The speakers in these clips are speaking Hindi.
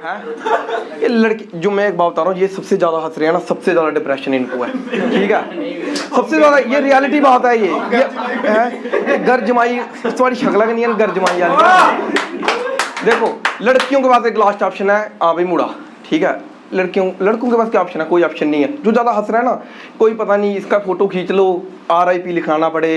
हैं ये लड़की जो मैं एक बात बता रहा हूँ, ये सबसे ज़्यादा हंस रहे हैं ना, सबसे ज़्यादा डिप्रेशन इनको है, ठीक है, सबसे ज़्यादा ये रियलिटी बात है। ये है घर जमाई तुम्हारी शक्ल का नहीं है, घर जमाई वाली। देखो लड़कियों के पास एक लास्ट ऑप्शन है, हाँ भाई मुड़ा, ठीक है, लड़कों के पास क्या ऑप्शन है? कोई ऑप्शन नहीं है। जो ज़्यादा हंस रहा है ना, कोई पता नहीं इसका फोटो खींच लो, RIP लिखाना पड़े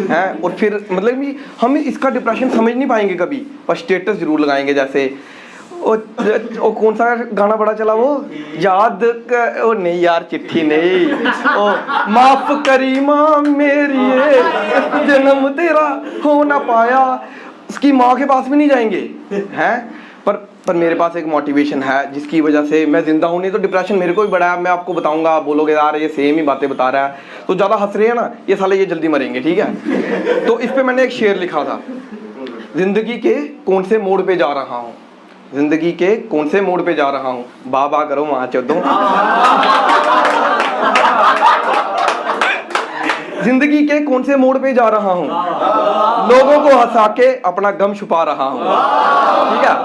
हैं, और फिर मतलब कि हम इसका डिप्रेशन समझ नहीं पाएंगे कभी, पर स्टेटस जरूर लगाएंगे। जैसे ओ कौन सा गाना बड़ा चला वो, याद कर, ओ नहीं यार चिट्ठी नहीं, ओ माफ करी माँ मेरी जन्म तेरा हो ना पाया, उसकी माँ के पास भी नहीं जाएंगे हैं। पर मेरे पास एक मोटिवेशन है जिसकी वजह से मैं जिंदा हूँ, नहीं तो डिप्रेशन मेरे को भी बड़ा है। मैं आपको बताऊंगा, आप बोलोगे यार ये सेम ही बातें बता रहा है, तो ज़्यादा हंस रहे हैं ना ये साले, ये जल्दी मरेंगे, ठीक है। तो इस पे मैंने एक शेर लिखा था, जिंदगी के कौन से मोड़ पे जा रहा हूँ, जिंदगी के कौन से मोड़ पे जा रहा हूँ, बाबा करो वहाँ चौदो। जिंदगी के कौन से मोड़ पे जा रहा हूँ, लोगों को हंसा के अपना गम छुपा रहा हूँ, ठीक है।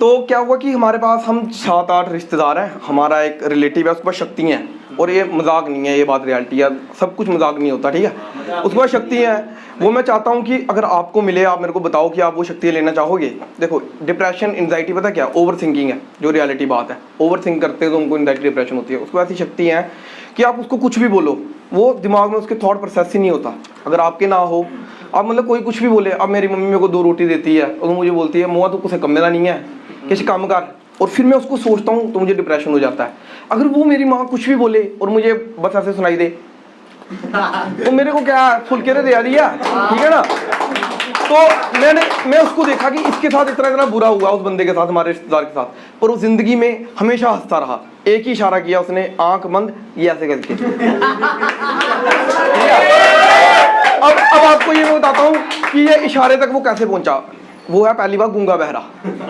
तो क्या हुआ कि हमारे पास हम 7-8 रिश्तेदार हैं, हमारा एक रिलेटिव है, उसके पास शक्ति हैं, और ये मजाक नहीं है, ये बात रियलिटी है, सब कुछ मजाक नहीं होता, ठीक है। उसके पास शक्ति है, वो मैं चाहता हूँ कि अगर आपको मिले, आप मेरे को बताओ कि आप वो शक्ति लेना चाहोगे। देखो डिप्रेशन एंजाइटी पता क्या, ओवर थिंकिंग है, जो रियलिटी बात है, ओवर थिंक करते हैं तो उनको एंजाइटी डिप्रेशन होती है। उसको ऐसी शक्ति है कि आप उसको कुछ भी बोलो, वो दिमाग में उसके थॉट प्रोसेस ही नहीं होता। अगर आपके ना हो, आप मतलब कोई कुछ भी बोले, अब मेरी मम्मी मेरे को 2 रोटी देती है और मुझे बोलती है मुआ तो कुछ कम मिला नहीं है, किसी काम कर, और फिर मैं उसको सोचता हूँ तो मुझे डिप्रेशन हो जाता है। अगर वो मेरी माँ कुछ भी बोले और मुझे बस ऐसे सुनाई दे तो मेरे को क्या फुलके दे दिया, ठीक है ना। तो मैं उसको देखा कि इसके साथ इतना बुरा हुआ उस बंदे के साथ, हमारे रिश्तेदार के साथ, पर वो जिंदगी में हमेशा हंसता रहा। एक ही इशारा किया उसने, आंख बंद, ये ऐसे करके। अब आपको ये मैं बताता हूँ कि ये इशारे तक वो कैसे पहुंचा। वो है पहली बार गूंगा बहरा,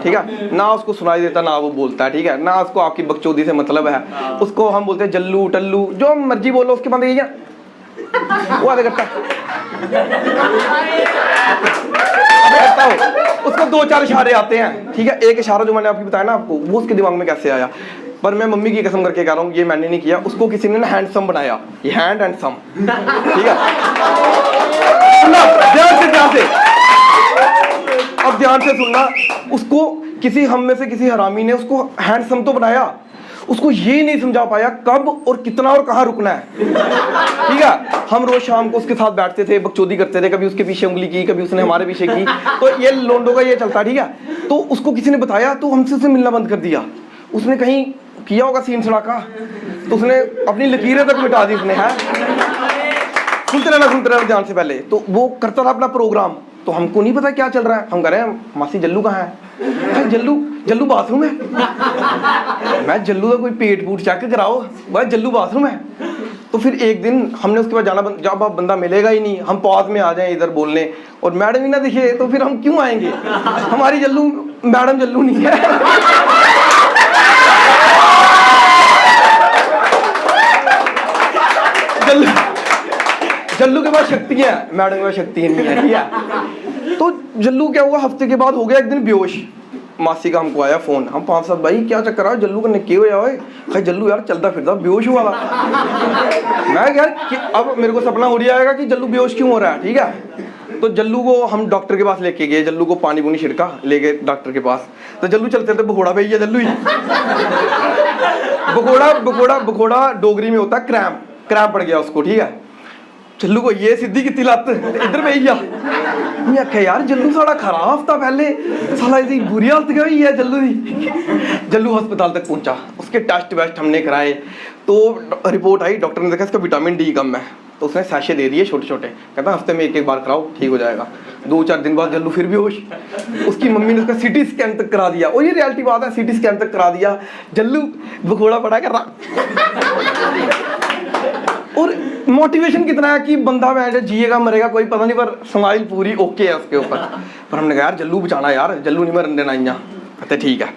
ठीक है, ना उसको सुनाई देता ना वो बोलता है, ठीक है, ना उसको आपकी बकचोदी से मतलब है। उसको हम बोलते हैं जल्लू टल्लू, जो मर्जी बोलो, उसके बाद ये वो आधे करता उसको 2-4 इशारे आते हैं, ठीक है। एक इशारा जो मैंने आपको बताया ना आपको, वो उसके दिमाग में कैसे आया, पर मैं मम्मी की कसम करके कह रहा हूँ ये मैंने नहीं किया, उसको किसी ने ना हैंडसम बनाया, ये हैंड एंड सम, ठीक है। ध्यान से अब ध्यान से सुनना, उसको किसी हम में से किसी हरामी ने उसको हैंडसम तो बनाया, उसको ये नहीं समझा पाया कब और कितना और कहाँ रुकना है, ठीक है। हम रोज शाम को उसके साथ बैठते थे, बकचोदी करते थे, कभी उसके पीछे उंगली की, कभी उसने हमारे पीछे की, तो ये लोंडो का ये चलता, ठीक है। तो उसको किसी ने बताया तो हमसे उसे मिलना बंद कर दिया। उसने कहीं किया होगा सीन सड़ाका, तो उसने अपनी लकीरें तक मिटा दी उसने, है। सुनते रहना ध्यान से पहले। तो वो करता था अपना प्रोग्राम, तो हमको नहीं पता क्या चल रहा है। हम कह रहे हैं मासी जल्लू कहाँ है, जल्लू बाथरूम है। मैं जल्लू का कोई पेट पूट चेक कराओ, भाई जल्लू बाथरूम है। तो फिर एक दिन हमने उसके बाद जाना, जब आप बंदा मिलेगा ही नहीं, हम पास में आ जाएं इधर बोलने और मैडम ही ना दिखे, तो फिर हम क्यों आएंगे। हमारी जल्लू मैडम जल्लू नहीं है। जल्लू के पास शक्ति है, मैडम के पास शक्ति नहीं है, ठीक है। तो जल्लू क्या हुआ, हफ्ते के बाद हो गया एक दिन बेहोश। मासी का हमको आया फोन, हम 5-7 भाई क्या चक्कर है, जल्लू का निक्के हुए आए भाई, जल्लू यार चलता फिरता बेहोश हुआ था। मैं यार अब मेरे को सपना हो रहा है कि जल्लू बेहोश क्यों हो रहा है, ठीक है। तो जल्लू को हम डॉक्टर के पास लेके गए, जल्लू को पानी पुनी छिड़का, ले गए डॉक्टर के पास। तो जल्लू चलते थे बघोड़ा पे ही, जल्लू ही बघोड़ा डोगरी में होता है क्रैम्प पड़ गया उसको, ठीक है। जल्लू को ये सीधी की लत इधर पे ही मैं आख्या यार जल्लू साड़ा खराब था पहले, साला इसकी बुरी हालत क्या हुई है जल्लू की। जल्लू अस्पताल तक पहुंचा, उसके टेस्ट वेस्ट हमने कराए, तो रिपोर्ट आई, डॉक्टर ने देखा इसका विटामिन डी कम है, तो उसने सैशे दे दिए छोटे छोटे, कहता हफ्ते में 1-1 बार कराओ ठीक हो जाएगा। 2-4 दिन बाद जल्लू फिर भी होश। उसकी मम्मी ने उसका सिटी स्कैन तक करा दिया, और ये रियलिटी बात है, सिटी स्कैन तक करा दिया। जल्लू बघोड़ा पड़ा कर रहा। और मोटिवेशन कितना है कि बंदा वैसे जिएगा मरेगा कोई पता नहीं, पर स्माइल पूरी ओके है उसके ऊपर। पर हमने कहा यार जल्लू बचाना यार, जल्लू नहीं मरने देना यहाँ। कहते ठीक है।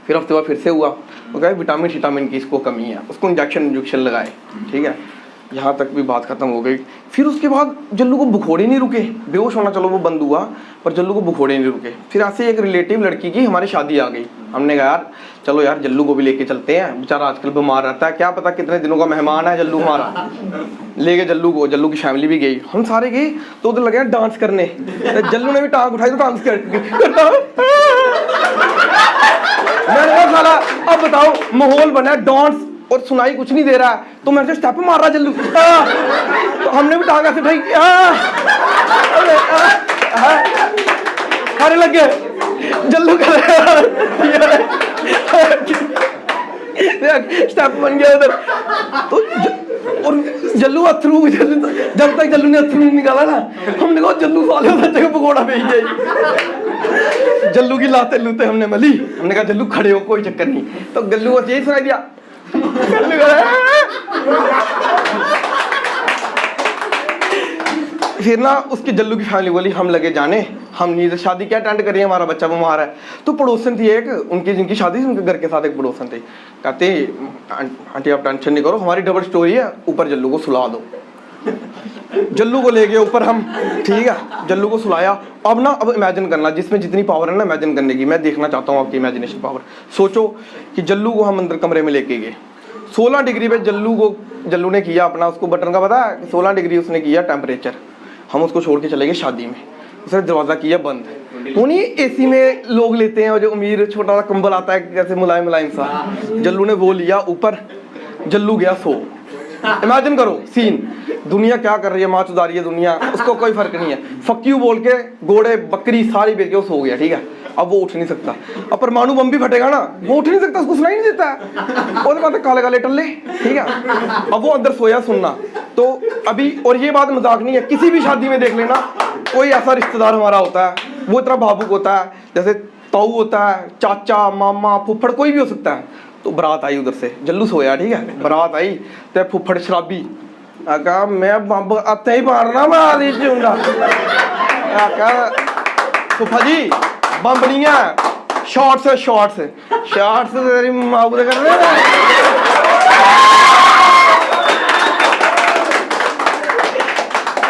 फिर हफ्ते बाद फिर से हुआ, वो कहा विटामिन की इसको कमी है, उसको इंजेक्शन लगाए, ठीक है। यहाँ तक भी बात खत्म हो गई। फिर उसके बाद जल्लू को बुखोड़े नहीं रुके, बेहोश होना चलो वो बंद हुआ, पर जल्लू को बुखोड़े नहीं रुके। फिर ऐसे एक रिलेटिव लड़की की हमारी शादी आ गई, हमने कहा यार चलो यार जल्लू को भी लेके चलते हैं, बेचारा आजकल बीमार रहता है, क्या पता कितने दिनों का मेहमान है जल्लू हमारा। लेके जल्लू को, जल्लू की फैमिली भी गई, हम सारे गए तो उधर लगे डांस करने। जल्लू ने भी टांग उठाई तो डांस करता। मैंने कहा साला अब बताओ माहौल बना डांस और सुनाई कुछ नहीं दे रहा है, तो मेरे से स्टेप मार रहा जल्लू। तो हमने भी टांग ऐसे उठाई, अरे लग गए जल्लू कर स्टेप बन गया उधर। तो और जल्लू अथरू, जब तक जल्लू ने अथरू नहीं निकाला ना, हमने कहा जल्लू साले बच्चे को पकौड़ा भेज जाए। जल्लू की लाते लूते हमने मली, हमने कहा जल्लू खड़े हो कोई चक्कर नहीं। तो गल्लू को यही सुनाई दिया, फिर ना उसकी जल्लू की फैमिली बोली हम लगे जाने, हम नहीं शादी क्या अटेंड करिए, हमारा बच्चा बीमार है। तो पड़ोसन थी एक, उनकी जिनकी शादी थी उनके घर के साथ एक पड़ोसन थे, कहते आंटी आप टेंशन नहीं करो, हमारी डबल स्टोरी है, ऊपर जल्लू को सुला दो। जल्लू को ले गए ऊपर हम, ठीक है जल्लू को सुलाया। अब ना अब इमेजिन करना, जिसमें जितनी पावर है ना इमेजिन करने की, मैं देखना चाहता हूँ आपकी इमेजिनेशन पावर। सोचो कि जल्लू को हम अंदर कमरे में लेके गए, 16 डिग्री पे जल्लू ने किया अपना, उसको बटन का पता है, 16 डिग्री उसने किया टेम्परेचर। हम उसको छोड़ के चले गए शादी में, उसने दरवाज़ा किया बंद। वो नहीं एसी में लोग लेते हैं जो अमीर, छोटा सा कंबल आता है जैसे मुलायम मुलायम सा, जल्लू ने वो लिया ऊपर, जल्लू गया सो। इमेजिन करो सीन, दुनिया क्या कर रही है, माँ चुदा रही है दुनिया, उसको कोई फर्क नहीं है, फक यू बोल के घोड़े बकरी सारी बेच के वो सो गया, ठीक है। अब वो उठ नहीं सकता, अब परमाणु बम भी फटेगा ना, वो उठ नहीं सकता, उसको सुनाई नहीं देता है, वो बात काले काले टल्ले, ठीक है। अब वो अंदर सोया सुनना। तो अभी, और ये बात मजाक नहीं है, किसी भी शादी में देख लेना, कोई ऐसा रिश्तेदार हमारा होता है, वो इतना भावुक होता है, जैसे ताऊ होता है, चाचा मामा फुफ्फड़ कोई भी हो सकता है। तो बारात आई उधर से, जल्लू सोया, ठीक है, बारात आई तो फुफ्फड़ शराबी आका मैं बम अत्ते ही मारना, मैं आदि चूंगा आका फुफ्फा जी बम नहीं है, शॉर्ट्स है, शॉर्ट्स तेरी माँ को कर रहे हैं।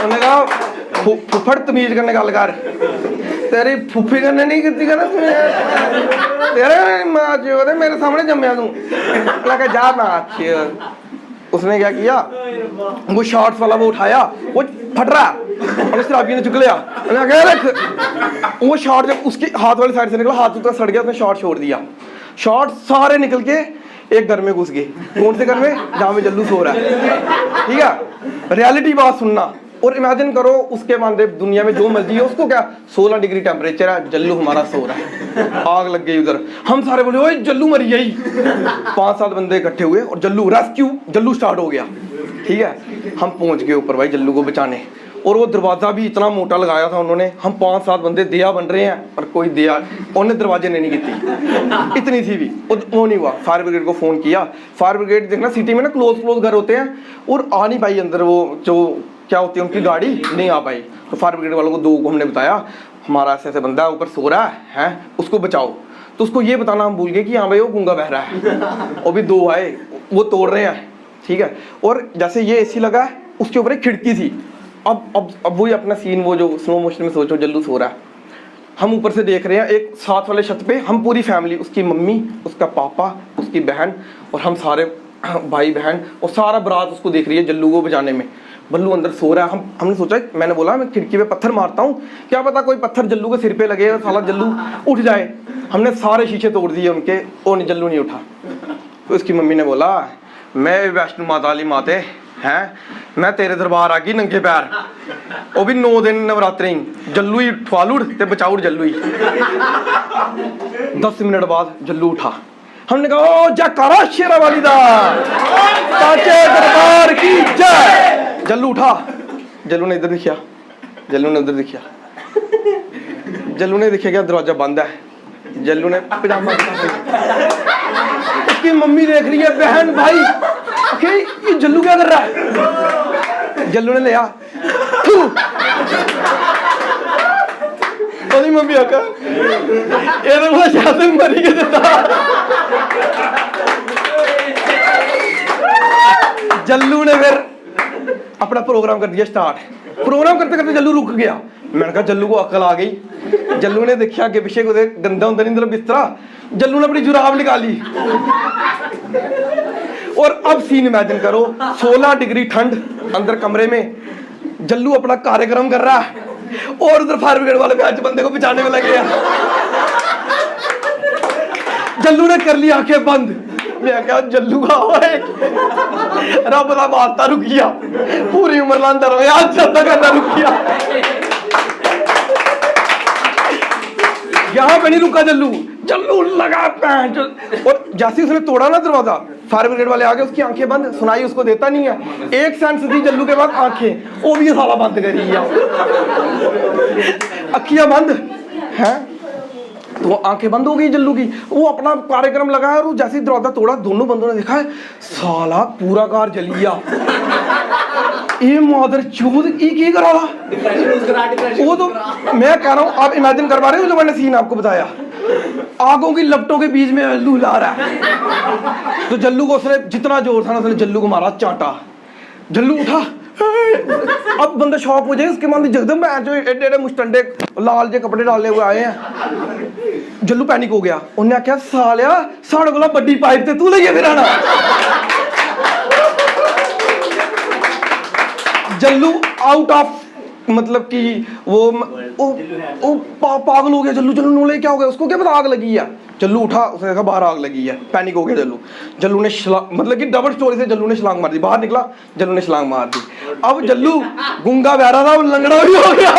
उन्होंने कहा फुफ्फड़ तमीज करने गल कर, तेरी फुफ्फी करने नहीं की कर, तेरे माँ जो मेरे सामने जमया तू, लगा जा ना। उसने क्या किया, वो शॉर्ट्स वाला वो उठाया, वो फट रहा, और शराबी ने चुक लिया, रख वो शॉर्ट जब उसके हाथ वाली साइड से निकला, हाथ उसका सड़ गया, उसने शॉर्ट छोड़ दिया, शॉर्ट सारे निकल के एक घर में घुस गए। कौन से घर में? जहाँ में जल्लू सो रहा है, ठीक है। रियलिटी बात सुनना, और इमेजिन करो उसके मानते दुनिया में जो मर्जी है, उसको क्या 16 डिग्री टेम्परेचर है, जल्लू हमारा सो रहा है, आग लग गई उधर। हम सारे बोले ओए जल्लू मर गई, 5-7 बंदे इकट्ठे हुए और जल्लू रेस्क्यू, जल्लू स्टार्ट हो गया, ठीक है। हम पहुंच गए ऊपर भाई जल्लू को बचाने, और वो दरवाज़ा भी इतना मोटा लगाया था उन्होंने, हम 5-7 बंदे दिया बन रहे हैं और कोई दिया उन्हें दरवाजे ने नहीं की, इतनी सी भी वो नहीं हुआ। फायर ब्रिगेड को फ़ोन किया, फायर ब्रिगेड देखना सिटी में ना क्लोज घर होते हैं, और आ नहीं पाई अंदर, वो जो क्या होती है उनकी गाड़ी नहीं आ पाई। तो फायर ब्रिगेड वालों को 2 को हमने बताया हमारा ऐसे बंदा ऊपर सो रहा है, उसको बचाओ। तो उसको ये बताना हम भूल गए कि हाँ भाई वो गूंगा बह रहा है, और भी 2 आए वो तोड़ रहे हैं, ठीक है। और जैसे ये एसी लगा है उसके ऊपर एक खिड़की थी, अब वही अपना सीन, वो जो स्लो मोशन में सोचो जल्लू सो रहा है, हम ऊपर से देख रहे हैं, एक साथ वाले छत पे हम पूरी फैमिली, उसकी मम्मी, उसका पापा, उसकी बहन और हम सारे भाई बहन और सारा बारात उसको देख रही है जल्लू को बचाने में। बल्लू अंदर सो रहा है, हमने सोचा, मैंने बोला मैं खिड़की पे पत्थर मारता हूँ, क्या पता कोई पत्थर जल्लू के सिर पे लगे और साला जल्लू उठ जाए। हमने सारे शीशे तोड़ दिए उनके, और जल्लू नहीं उठा। तो उसकी मम्मी ने बोला मैं वैष्णो माता वाली माते हैं, मैं तेरे दरबार आ गई नंगे पैर, वो भी 9 दिन नवरात्रे, जल्लू ही ठवाल उड़ ते बचाउड़ जल्लू ही। 10 मिनट बाद जल्लू उठा, हमने कहा ओ जयकारा शेरा वाली दा, साचे दरबार की जय। जल्लू उठा, जल्लू ने इधर देखा, जल्लू ने उधर देखा, जल्लू ने देखा क्या दरवाजा बंद है, जल्लू ने पजामा, उसकी मम्मी देख रही है, बहन भाई, ये जल्लू क्या कर रहा है। जल्लू ने लिया, मम्मी आका ये तो बोला शायद मरी के देता। जल्लू ने फिर अपना प्रोग्राम कर दिया स्टार्ट। प्रोग्राम करते करते जल्लू रुक गया। मैंने कहा जल्लू को अकल आ गई। जल्लू ने देखा कि पीछे को गंदा होता नहीं बिस्तरा, जल्लू ने अपनी जुराब निकाली। और अब सीन इमेजिन करो, 16 डिग्री ठंड अंदर कमरे में, जल्लू अपना कार्यक्रम कर रहा है और उधर फायर ब्रिगेड वाले आज बंदे को बचाने में लगे हैं। जल्लू ने कर ली आंखें बंद। मैं क्या जल्लू का रब का वास्ता रुकिया, पूरी उम्र लांदा रहो आज जब तक करना रुकिया, यहाँ पे नहीं रुका जल्लू। जल्लू लगा पैंट और जैसे उसने तोड़ा ना दरवाजा, फायर ब्रिगेड वाले आ गए, उसकी आंखें बंद, सुनाई उसको देता नहीं है। एक सेंस थी जल्लू के बाद आंखें, वो भी साला बंद करी है, अखियां बंद हैं तो आंखें बंद हो गई जल्लू की। वो अपना कार्यक्रम लगाया और जैसे ही दरवाजा तोड़ा, दोनों बंदों ने देखा है साला पूरा कार जलिया। ये मदर चूत की करा वो तो मैं कह रहा हूँ, आप इमेजिन कर पा रहे हो जो मैंने सीन आपको बताया, आगों की लपटों के बीच में जल्लू ला रहा है। तो जल्लू को उसने जितना जोर था ना, उसने जल्लू को मारा चांटा। जल्लू उठा, अब बंदा शॉक हो जाए, उसके मन जगदम जो एडे एडे मुस्टंडे लाल जे कपड़े डाले हुए आए हैं। जल्लू पैनिक हो गया, उन्हें आख्या सालिया साढ़े कोला बड़ी पाइप ते तू लेके फिर आना। जल्लू आउट ऑफ मतलब कि वो पागल हो गया जल्लू। जल्लू नूले क्या हो गया, उसको क्या पता आग लगी है। जल्लू उठा, उसने देखा बाहर आग लगी है, पैनिक हो गया जल्लू। जल्लू ने मतलब कि डबल स्टोरी से जल्लू ने छलांग मार दी, बाहर निकला, जल्लू ने छलांग मार दी। अब जल्लू गूंगा बहरा था, वो लंगड़ा भी हो गया।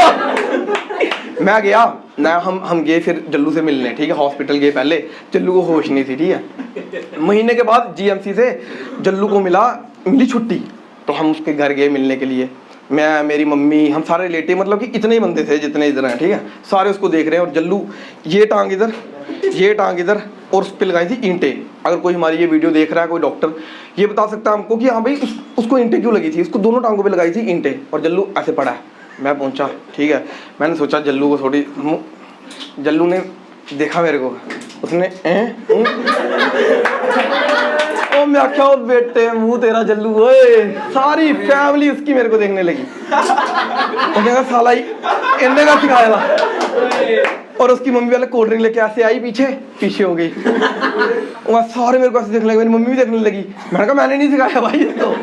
मैं गया ना, हम गए फिर जल्लू से मिलने, ठीक है, हॉस्पिटल गए पहले। जल्लू को होश नहीं थी, ठीक है। महीने के बाद जीएमसी से जल्लू को मिली छुट्टी, तो हम उसके घर गए मिलने के लिए। मैं, मेरी मम्मी, हम सारे रिलेटिव, मतलब कि इतने ही बंदे थे जितने इधर हैं, ठीक है, सारे उसको देख रहे हैं। और जल्लू ये टांग इधर, ये टांग इधर, और उस पर लगाई थी ईंटें। अगर कोई हमारी ये वीडियो देख रहा है, कोई डॉक्टर, ये बता सकता है हमको कि हाँ भाई उसको ईंटें क्यों लगी थी। उसको दोनों टांगों पे लगाई थी ईंटें, और जल्लू ऐसे पड़ा है। मैं पहुंचा, ठीक है, मैंने सोचा जल्लू को थोड़ी, जल्लू ने देखा मेरे को, उसने ओ मैं आख्या ओ बेटे मुंह तेरा जल्लू, ओए सारी फैमिली उसकी मेरे को देखने लगी। उसने कहा साला इन्ने का सिखाया था। और उसकी मम्मी वाले कोल्ड ड्रिंक लेके ऐसे आई, पीछे हो गई। वहाँ सारे मेरे को ऐसे देखने लगे, मेरी मम्मी भी देखने लगी। मैंने कहा मैंने नहीं सिखाया भाई, तो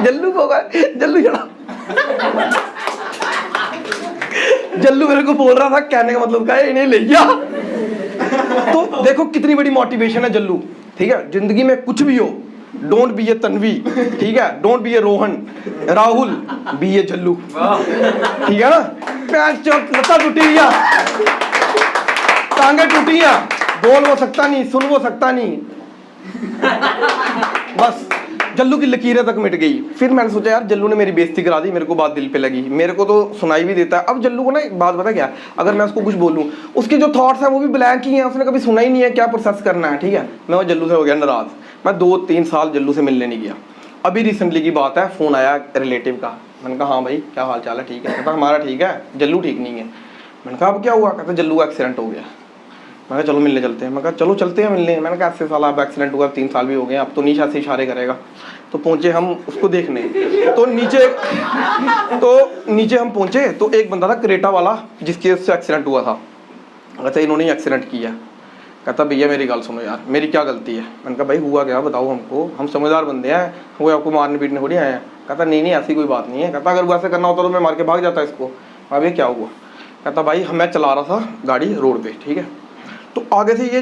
जल्लू को होगा, जल्लू चढ़ा। जल्लू मेरे को बोल रहा था, कहने का मतलब क्या है, इन्हें ले गया। तो देखो कितनी बड़ी मोटिवेशन है जल्लू, ठीक है। जिंदगी में कुछ भी हो, डोंट बी ए तन्वी, ठीक है, don't be a Rohan, Rahul, be a Jallu, ठीक है ना। पैर चोट, लत्ता टूटी है, टांगे टूटी है, बोल वो सकता नहीं, सुन वो सकता नहीं, बस जल्लू की लकीरें तक मिट गई। फिर मैंने सोचा यार जल्लू ने मेरी बेइज्जती करा दी, मेरे को बात दिल पे लगी, मेरे को तो सुनाई भी देता है। अब जल्लू को ना एक बात पता क्या, अगर मैं उसको कुछ बोलूँ, उसके जो थॉट्स हैं वो भी ब्लैंक ही हैं, उसने कभी सुना ही नहीं है क्या प्रोसेस करना है, ठीक है। मैं वो जल्लू से हो गया नाराज, मैं 2-3 साल जल्लू से मिलने नहीं गया। अभी रिसेंटली की बात है, फ़ोन आया रिलेटिव का, मैंने कहा हाँ भाई क्या हाल चाल है, ठीक है। कहता हमारा ठीक है, जल्लू ठीक नहीं है। मैंने कहा अब क्या हुआ, कहता जल्लू का एक्सीडेंट हो गया। मैं कहा चलो मिलने चलते हैं। मैं कहा चलो चलते हैं मिलने। मैंने कहा ऐसे साल अब एक्सीडेंट हुआ, 3 साल भी हो गए, अब तो नीचे से इशारे करेगा। तो पहुंचे हम उसको देखने, तो नीचे हम पहुंचे, तो एक बंदा था क्रेटा वाला जिसके उससे एक्सीडेंट हुआ था। कहता इन्होंने ही एक्सीडेंट किया। कहता भैया मेरी गल सुनो यार, मेरी क्या गलती है। मैंने कहा भाई हुआ क्या बताओ हमको, हम समझदार बंदे हैं, वो आपको मारने पीटने थोड़ी आए हैं। कहता नहीं ऐसी कोई बात नहीं है। कहता अगर वैसे करना होता तो मैं मार के भाग जाता इसको। अब ये क्या हुआ। कहता भाई मैं चला रहा था गाड़ी रोड पे, ठीक है, तो आगे से ये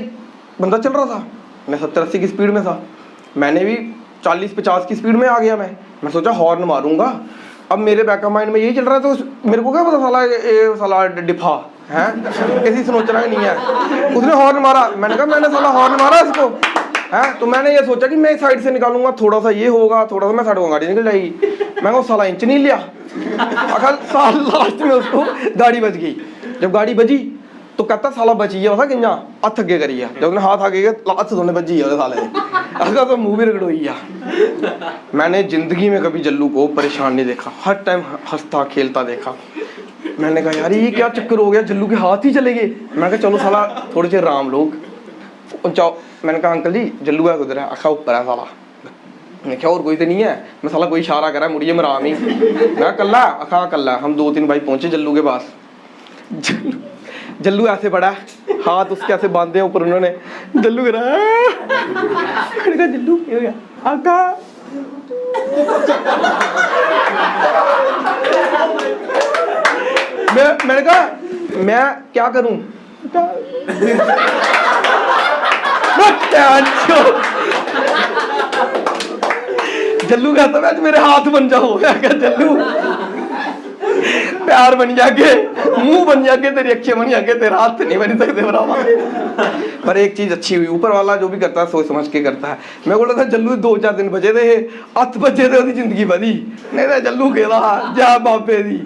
बंदा चल रहा था, मैं 70-80 की स्पीड में था, मैंने भी 40-50 की स्पीड में आ गया। मैं सोचा हॉर्न मारूंगा। अब मेरे बैक ऑफ माइंड में यही चल रहा है, तो मेरे को क्या पता साला डिफा है, किसी सुनोचना नहीं है। उसने हॉर्न मारा, मैंने कहा मैंने साला हॉर्न मारा इसको है। तो मैंने ये सोचा कि मैं साइड से निकालूंगा, थोड़ा सा ये होगा, थोड़ा सा मैं साइड गाड़ी निकल जाएगी। मैं साला इंच नहीं लिया, अकल साल लास्ट में उसको गाड़ी बच गई। जब गाड़ी बजी तो कहता साला बची है, वैसा किंजा हथ अगे करी है, जब उसने हाथ आगे हथ दोने बजी है साले, अगर तो मुंह भी रगड़ोई है। मैंने जिंदगी में कभी जल्लू को परेशान नहीं देखा, हर टाइम हंसता खेलता देखा। मैंने कहा यार ये क्या चक्कर हो गया, जल्लू के हाथ ही चले गए। मैंने कहा चलो साला थोड़े से राम लोग जाओ। मैंने कहा अंकल जी जल्लू है उधर है, आखा ऊपर है साला। मैं क्या और कोई तो नहीं है। मैं साला कोई इशारा करा मुड़िए में राम ही, मैं कल्ला आखा कल्ला। हम 2-3 भाई पहुंचे जल्लू के पास। जल्लू ऐसे पड़ा है, हाथ उसके ऐसे बांधे हैं ऊपर उन्होंने, जल्लू कह रहा है, मैंने कहा जल्लू क्या हो गया आका, मैंने कहा मैं क्या करूं, जल्लू कहता मैं आज मेरे हाथ बन जाओ, जल्लू प्यार बन जाके, मुंह बन जाके, तेरी अखियां बन जाके, तेरा हाथ नहीं बन सकते बराबर। पर एक चीज अच्छी हुई, ऊपर वाला जो भी करता है सोच समझ के करता है। मैं बोला था जल्लू 2-4 दिन बचे थे, 8 बजे थे, जिंदगी बदी नहीं था जल्लू कहला जा बाबे दी।